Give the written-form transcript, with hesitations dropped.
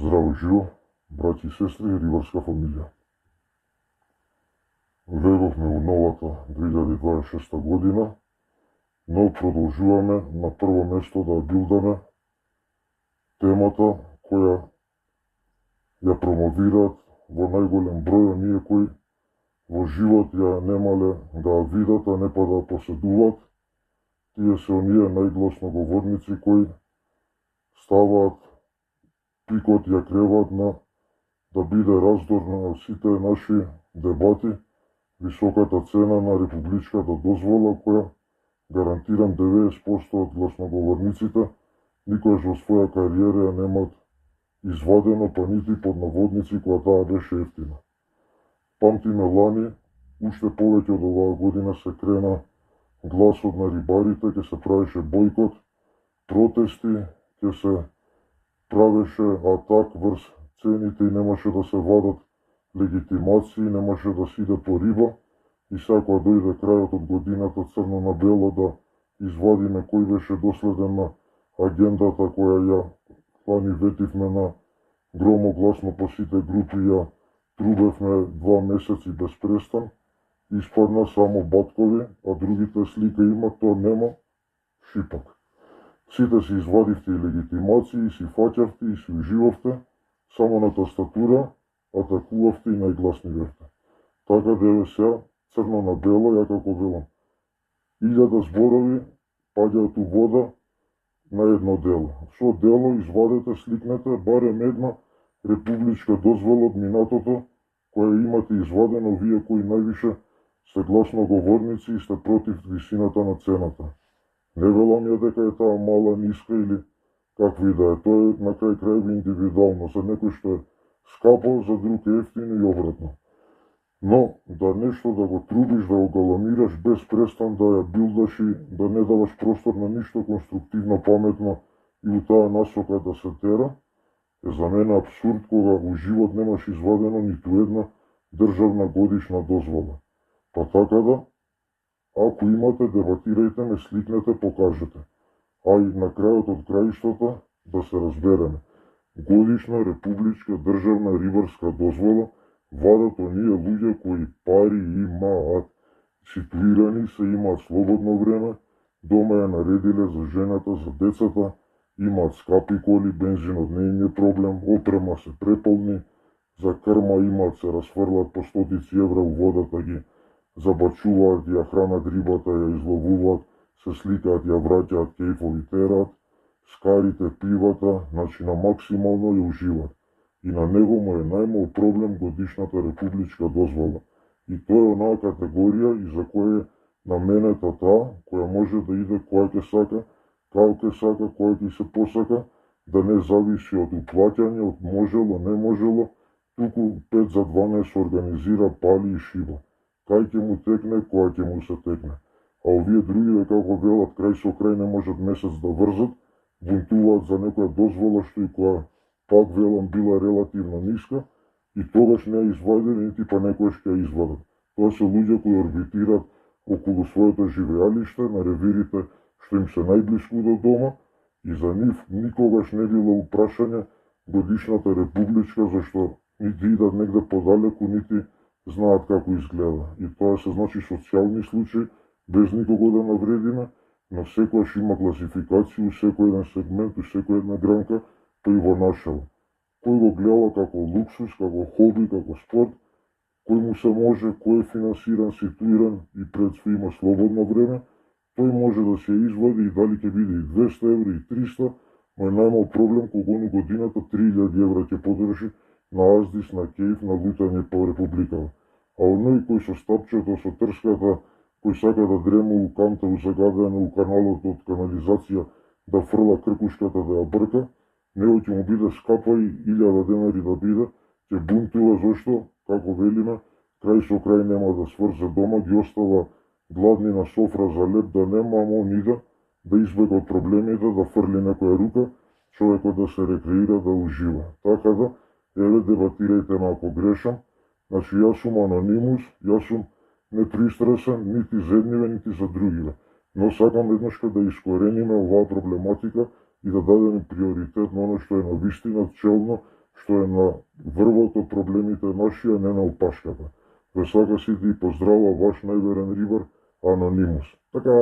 Здраво живо, браќи и сестри, рибарска фамилија. Влеговме у новата 2026 година, но продолжуваме на прво место да билдаме темата која ја промовираат во најголем број оние кои во живот ја немале да ја видат, а не па да ја поседуваат. Тие се оние најгласноговорници кои ставаат пикот ја креват на да биде раздор на сите наши дебати, високата цена на републичката дозвола која, гарантирам 90% од гласноговорниците, никојаш во своја кариера ја немат извадено, па нити под наводници која таа беше ефтина. Памтиме лани, уште повеќе од оваа година се крена гласот на рибарите, ќе се правеше бојкот, протести, ќе се правеше атак врз цените и немаше да се вадат легитимации, немаше да се иде по риба и сега кога дојде крајот од годината црно на бело да извадиме кој беше доследен на агендата која ја лани ветивме на громогласно по сите групи, ја трубевме 2 месеци без престан, испадна само баткови, а другите слика има, то нема, шипак. Сите си извадивте и легитимации, си фаќавте и си уживавте, само на тастатура, атакувавте и најгласни бевте. Така деве сега, црно на бело, ја како велам. 1000 зборови паѓаат у вода на едно дело. Со дело извадете, сликнете, барем една републичка дозвола од минатото, која имате извадено вие кои највише сте гласноговорници и сте против висината на цената. Не велам ја дека е таа мала, ниска или какви да е. Тоа е на крај крајби индивидуално. За некој што е скапо, за друг е ефтино и обратно. Но да нешто да го трубиш, да го галамираш без престан, да ја билдаш и да не даваш простор на ништо конструктивно, паметно и у таа насока да се тера, е за мене абсурд кога у живот немаш извадено ниту една државна годишна дозвола. Па така да, ако имате, дебатирајте ме, сликнете, покажете. А и на крајот од краиштата да се разбереме. Годишна републичка државна рибарска дозвола вадат оние луѓе кои пари имаат, ситуирани се, имаат слободно време, дома ја наредиле за жената, за децата, имаат скапи коли, бензинот не им е проблем, опрема се преполни, за крма имаат, се расфрлат по стотици евра у водата, ги забачуваат, ја хранат рибата, ја изловуваат, се сликаат, ја враќаат, кејфови терат, скарите пивата, значи на максимално ја уживат. И на него му е најмал проблем годишната републичка дозвола. И тоа е онаа категорија и за која е наменета таа, која може да иде која ќе сака, како ќе сака, која ќе се посака, да не зависи од уплаќање, од можело, не можело, туку 5 за 12 организира, пали и шиба. Кај ќе му текне, која ќе му се текне. А овие другиве, како велат, крај со крај не можат месец да врзат, бунтуваат за некоја дозвола што и која, пак велам, била релативно ниска, и тогаш не ја извадили, нити па некојаш ќе ја извадат. Тоа се луѓе кои орбитираат околу своето живеалиште, на ревирите што им се најблиску до дома, и за нив никогаш не било упрашање годишната републичка, зашто нити идат негде подалеку, нити знаат како изгледа. И тоа се значи социјални случаи, без никого да навредиме, но секојаш има класификација, секој еден сегмент, секој една гранка, тој во нашава. Кој го гледа како луксус, како хоби, како спорт, кој му се може, кој е финансиран, ситуиран и пред све има слободно време, тој може да се извади и дали ќе биде и 200 евро и 300, но е најмал проблем кога ону годината 3000 евра ќе подржи на аздис, на кејф, на лутање по републикава. А оној кој со стапчето, со трската, кој сака да дрема у канта, у загадено у каналот од канализација, да фрла кркушката да ја брка, него ќе му биде скапа и 1000 денари да биде, ќе бунтува, зашто, како велиме, крај со крај нема да сврзе дома, ги остава гладни на софра за леп да нема, ама он иде да избега од проблемите, да фрли некоја рука, човекот да се рекреира, да ужива. Така да, еве, дебатирајте ме ако грешам, значи јас сум анонимус, јас сум непристрасен нити за едниве, нити за другиве, но сакам еднашка да искорениме оваа проблематика и да дадеме приоритет на оно што е на вистина челно што е на врвот од проблемите нашија, не на опашката. Ве сака сите и поздрава ваш најверен рибар Анонимус. Така,